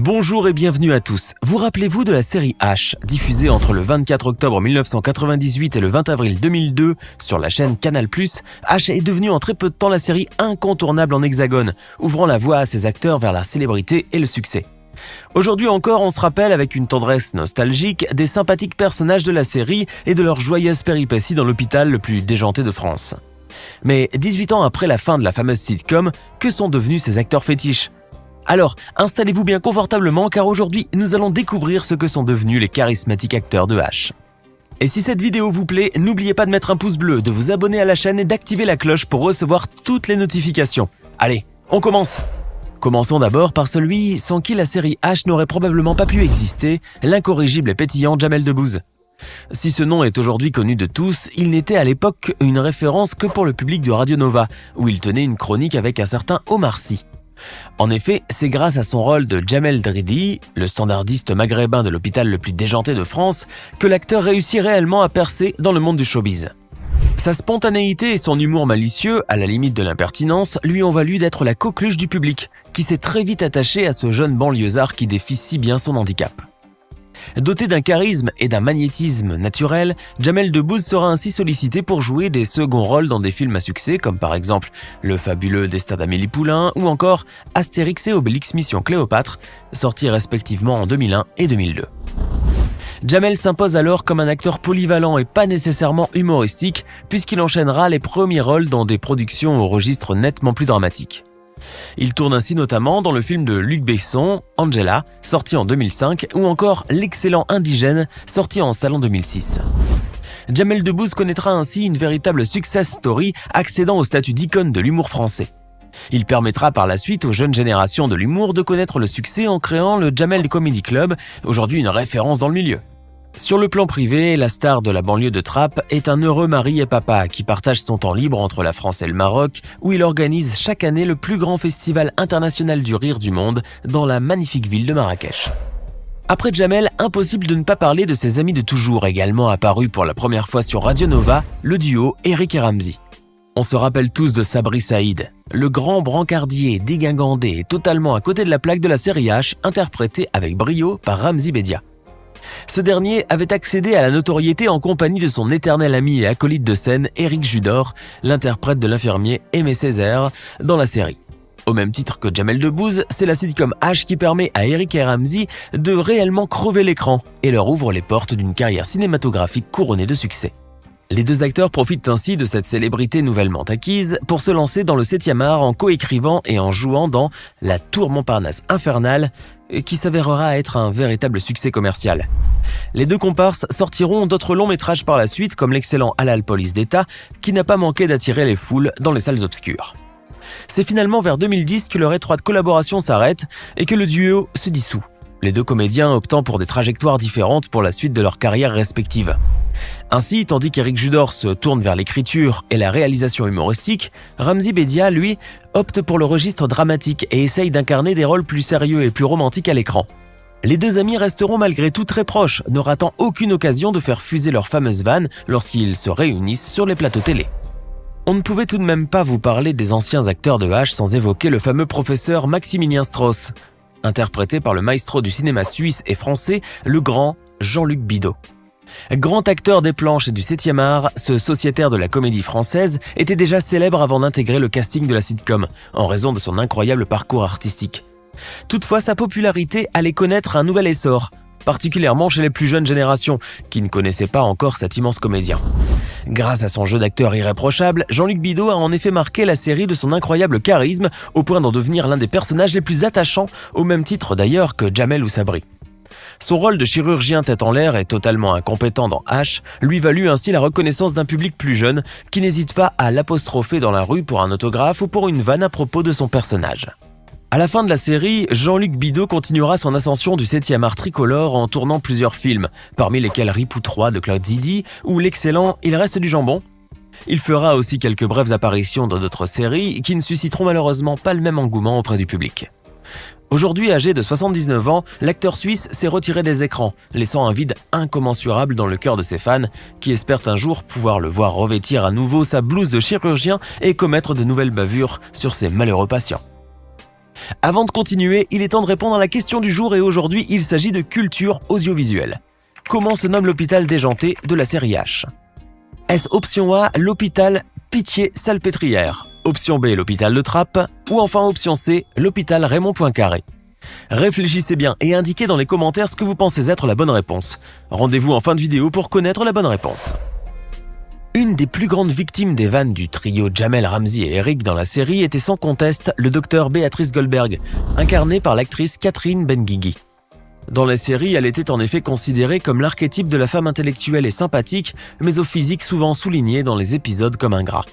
Bonjour et bienvenue à tous. Vous rappelez-vous de la série H, diffusée entre le 24 octobre 1998 et le 20 avril 2002 sur la chaîne Canal+. H est devenue en très peu de temps la série incontournable en Hexagone, ouvrant la voie à ses acteurs vers la célébrité et le succès. Aujourd'hui encore, on se rappelle avec une tendresse nostalgique des sympathiques personnages de la série et de leurs joyeuses péripéties dans l'hôpital le plus déjanté de France. Mais 18 ans après la fin de la fameuse sitcom, que sont devenus ces acteurs fétiches ? Alors, installez-vous bien confortablement car aujourd'hui, nous allons découvrir ce que sont devenus les charismatiques acteurs de H. Et si cette vidéo vous plaît, n'oubliez pas de mettre un pouce bleu, de vous abonner à la chaîne et d'activer la cloche pour recevoir toutes les notifications. Allez, on commence! Commençons d'abord par celui sans qui la série H n'aurait probablement pas pu exister, l'incorrigible et pétillant Jamel Debbouze. Si ce nom est aujourd'hui connu de tous, il n'était à l'époque une référence que pour le public de Radio Nova, où il tenait une chronique avec un certain Omar Sy. En effet, c'est grâce à son rôle de Jamel Dridi, le standardiste maghrébin de l'hôpital le plus déjanté de France, que l'acteur réussit réellement à percer dans le monde du showbiz. Sa spontanéité et son humour malicieux, à la limite de l'impertinence, lui ont valu d'être la coqueluche du public, qui s'est très vite attaché à ce jeune banlieusard qui défie si bien son handicap. Doté d'un charisme et d'un magnétisme naturel, Jamel Debbouze sera ainsi sollicité pour jouer des seconds rôles dans des films à succès comme par exemple Le fabuleux destin d'Amélie Poulain ou encore Astérix et Obélix Mission Cléopâtre, sortis respectivement en 2001 et 2002. Jamel s'impose alors comme un acteur polyvalent et pas nécessairement humoristique puisqu'il enchaînera les premiers rôles dans des productions au registre nettement plus dramatique. Il tourne ainsi notamment dans le film de Luc Besson, Angela, sorti en 2005, ou encore L'excellent Indigène, sorti en salle en 2006. Jamel Debbouze connaîtra ainsi une véritable success story, accédant au statut d'icône de l'humour français. Il permettra par la suite aux jeunes générations de l'humour de connaître le succès en créant le Jamel Comedy Club, aujourd'hui une référence dans le milieu. Sur le plan privé, la star de la banlieue de Trappes est un heureux mari et papa qui partage son temps libre entre la France et le Maroc, où il organise chaque année le plus grand festival international du rire du monde dans la magnifique ville de Marrakech. Après Jamel, impossible de ne pas parler de ses amis de toujours, également apparus pour la première fois sur Radio Nova, le duo Eric et Ramzy. On se rappelle tous de Sabri Saïd, le grand brancardier dégingandé et totalement à côté de la plaque de la série H, interprété avec brio par Ramzy Bedia. Ce dernier avait accédé à la notoriété en compagnie de son éternel ami et acolyte de scène, Éric Judor, l'interprète de l'infirmier Aimé Césaire, dans la série. Au même titre que Jamel Debbouze, c'est la sitcom H qui permet à Eric et Ramzy de réellement crever l'écran et leur ouvre les portes d'une carrière cinématographique couronnée de succès. Les deux acteurs profitent ainsi de cette célébrité nouvellement acquise pour se lancer dans le 7e art en coécrivant et en jouant dans La Tour Montparnasse Infernale, qui s'avérera être un véritable succès commercial. Les deux comparses sortiront d'autres longs métrages par la suite comme l'excellent Halal Police d'État, qui n'a pas manqué d'attirer les foules dans les salles obscures. C'est finalement vers 2010 que leur étroite collaboration s'arrête et que le duo se dissout, les deux comédiens optant pour des trajectoires différentes pour la suite de leur carrière respective. Ainsi, tandis qu'Éric Judor se tourne vers l'écriture et la réalisation humoristique, Ramzy Bedia, lui, opte pour le registre dramatique et essaye d'incarner des rôles plus sérieux et plus romantiques à l'écran. Les deux amis resteront malgré tout très proches, ne ratant aucune occasion de faire fuser leurs fameuses vannes lorsqu'ils se réunissent sur les plateaux télé. On ne pouvait tout de même pas vous parler des anciens acteurs de H sans évoquer le fameux professeur Maximilien Strauss, interprété par le maestro du cinéma suisse et français, le grand Jean-Luc Bidault. Grand acteur des planches et du 7e art, ce sociétaire de la comédie française était déjà célèbre avant d'intégrer le casting de la sitcom, en raison de son incroyable parcours artistique. Toutefois, sa popularité allait connaître un nouvel essor, particulièrement chez les plus jeunes générations, qui ne connaissaient pas encore cet immense comédien. Grâce à son jeu d'acteur irréprochable, Jean-Luc Bidault a en effet marqué la série de son incroyable charisme, au point d'en devenir l'un des personnages les plus attachants, au même titre d'ailleurs que Jamel ou Sabri. Son rôle de chirurgien tête en l'air et totalement incompétent dans H lui valut ainsi la reconnaissance d'un public plus jeune qui n'hésite pas à l'apostropher dans la rue pour un autographe ou pour une vanne à propos de son personnage. À la fin de la série, Jean-Luc Bidault continuera son ascension du 7e art tricolore en tournant plusieurs films, parmi lesquels Ripou 3 de Claude Zidi ou l'excellent Il reste du jambon. Il fera aussi quelques brèves apparitions dans d'autres séries qui ne susciteront malheureusement pas le même engouement auprès du public. Aujourd'hui âgé de 79 ans, l'acteur suisse s'est retiré des écrans, laissant un vide incommensurable dans le cœur de ses fans qui espèrent un jour pouvoir le voir revêtir à nouveau sa blouse de chirurgien et commettre de nouvelles bavures sur ses malheureux patients. Avant de continuer, il est temps de répondre à la question du jour et aujourd'hui, il s'agit de culture audiovisuelle. Comment se nomme l'hôpital déjanté de la série H? Est-ce option A, l'hôpital Pitié-Salpêtrière, option B, l'hôpital de Trappes, ou enfin option C, l'hôpital Raymond Poincaré? Réfléchissez bien et indiquez dans les commentaires ce que vous pensez être la bonne réponse. Rendez-vous en fin de vidéo pour connaître la bonne réponse. Une des plus grandes victimes des vannes du trio Jamel, Ramzy et Eric dans la série était sans conteste le docteur Béatrice Goldberg, incarnée par l'actrice Catherine Benguigui. Dans la série, elle était en effet considérée comme l'archétype de la femme intellectuelle et sympathique, mais au physique souvent souligné dans les épisodes comme ingrat.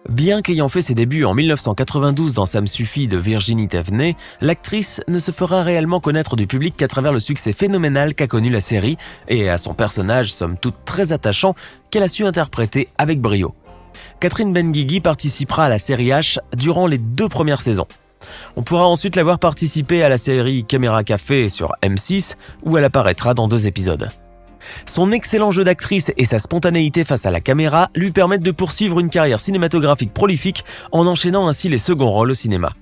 Bien qu'ayant fait ses débuts en 1992 dans Ça me suffit de Virginie Thévenet, l'actrice ne se fera réellement connaître du public qu'à travers le succès phénoménal qu'a connu la série et à son personnage somme toute très attachant qu'elle a su interpréter avec brio. Catherine Benguigui participera à la série H durant les 2 premières saisons. On pourra ensuite la voir participer à la série Caméra Café sur M6 où elle apparaîtra dans 2 épisodes. Son excellent jeu d'actrice et sa spontanéité face à la caméra lui permettent de poursuivre une carrière cinématographique prolifique en enchaînant ainsi les seconds rôles au cinéma.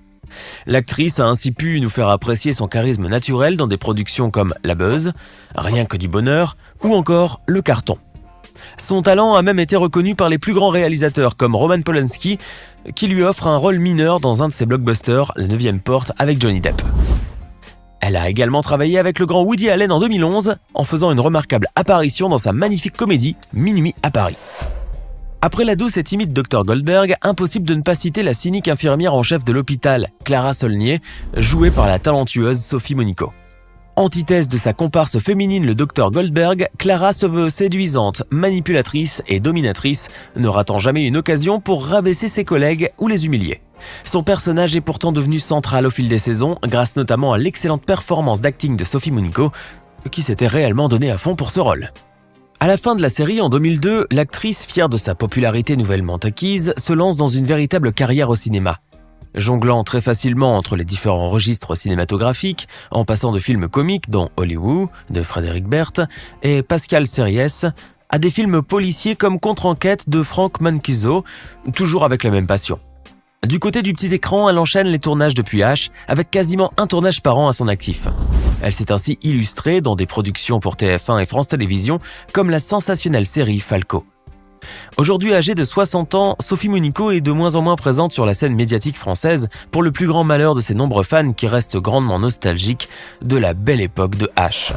L'actrice a ainsi pu nous faire apprécier son charisme naturel dans des productions comme La Buzz, Rien que du bonheur ou encore Le Carton. Son talent a même été reconnu par les plus grands réalisateurs comme Roman Polanski qui lui offre un rôle mineur dans un de ses blockbusters, La 9e porte avec Johnny Depp. Elle a également travaillé avec le grand Woody Allen en 2011 en faisant une remarquable apparition dans sa magnifique comédie Minuit à Paris. Après la douce et timide Dr Goldberg, impossible de ne pas citer la cynique infirmière en chef de l'hôpital, Clara Saulnier, jouée par la talentueuse Sophie Monico. Antithèse de sa comparse féminine le Dr Goldberg, Clara se veut séduisante, manipulatrice et dominatrice, ne ratant jamais une occasion pour rabaisser ses collègues ou les humilier. Son personnage est pourtant devenu central au fil des saisons, grâce notamment à l'excellente performance d'acting de Sophie Monico, qui s'était réellement donnée à fond pour ce rôle. À la fin de la série, en 2002, l'actrice, fière de sa popularité nouvellement acquise, se lance dans une véritable carrière au cinéma. Jonglant très facilement entre les différents registres cinématographiques, en passant de films comiques dont Hollywood, de Frédéric Berth, et Pascal Sériès, à des films policiers comme Contre-enquête de Franck Mancuso, toujours avec la même passion. Du côté du petit écran, elle enchaîne les tournages depuis H, avec quasiment un tournage par an à son actif. Elle s'est ainsi illustrée dans des productions pour TF1 et France Télévisions, comme la sensationnelle série Falco. Aujourd'hui âgée de 60 ans, Sophie Monico est de moins en moins présente sur la scène médiatique française pour le plus grand malheur de ses nombreux fans qui restent grandement nostalgiques de la belle époque de H.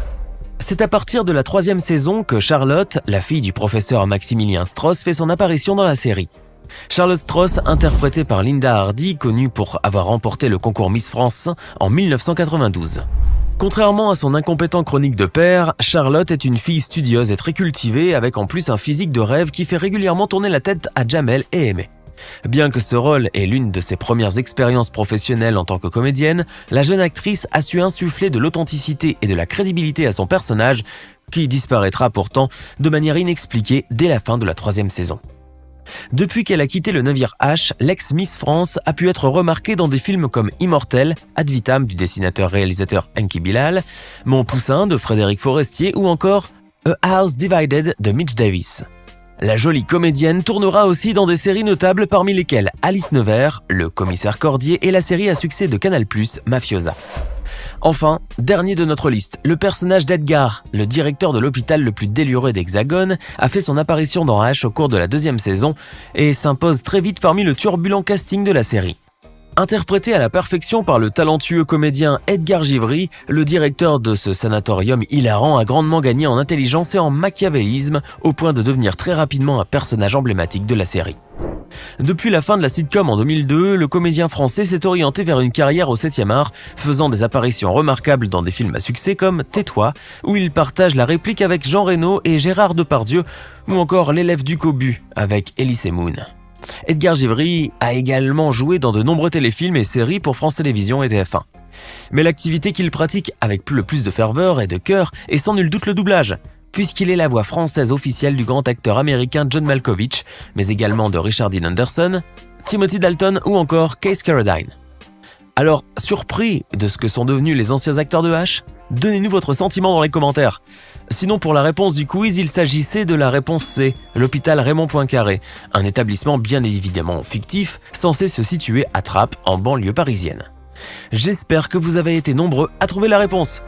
C'est à partir de la 3e saison que Charlotte, la fille du professeur Maximilien Strauss, fait son apparition dans la série. Charlotte Strauss, interprétée par Linda Hardy, connue pour avoir remporté le concours Miss France en 1992. Contrairement à son incompétent chronique de père, Charlotte est une fille studieuse et très cultivée avec en plus un physique de rêve qui fait régulièrement tourner la tête à Jamel et Aimé. Bien que ce rôle est l'une de ses premières expériences professionnelles en tant que comédienne, la jeune actrice a su insuffler de l'authenticité et de la crédibilité à son personnage qui disparaîtra pourtant de manière inexpliquée dès la fin de la 3e saison. Depuis qu'elle a quitté le navire H, l'ex-Miss France a pu être remarquée dans des films comme Immortel, Ad vitam du dessinateur-réalisateur Enki Bilal, Mon Poussin de Frédéric Forestier ou encore A House Divided de Mitch Davis. La jolie comédienne tournera aussi dans des séries notables parmi lesquelles Alice Nevers, Le Commissaire Cordier et la série à succès de Canal+, Mafiosa. Enfin, dernier de notre liste, le personnage d'Edgar, le directeur de l'hôpital le plus déluré d'Hexagone, a fait son apparition dans H au cours de la 2e saison et s'impose très vite parmi le turbulent casting de la série. Interprété à la perfection par le talentueux comédien Edgar Givry, le directeur de ce sanatorium hilarant a grandement gagné en intelligence et en machiavélisme au point de devenir très rapidement un personnage emblématique de la série. Depuis la fin de la sitcom en 2002, le comédien français s'est orienté vers une carrière au 7e art, faisant des apparitions remarquables dans des films à succès comme Tais-toi, où il partage la réplique avec Jean Reno et Gérard Depardieu, ou encore L'élève du Cobu avec Elise Moon. Edgar Givry a également joué dans de nombreux téléfilms et séries pour France Télévisions et TF1. Mais l'activité qu'il pratique avec le plus de ferveur et de cœur est sans nul doute le doublage, puisqu'il est la voix française officielle du grand acteur américain John Malkovich, mais également de Richard Dean Anderson, Timothy Dalton ou encore Case Carradine. Alors, surpris de ce que sont devenus les anciens acteurs de H ? Donnez-nous votre sentiment dans les commentaires. Sinon, pour la réponse du quiz, il s'agissait de la réponse C, l'hôpital Raymond Poincaré, un établissement bien évidemment fictif, censé se situer à Trappes, en banlieue parisienne. J'espère que vous avez été nombreux à trouver la réponse.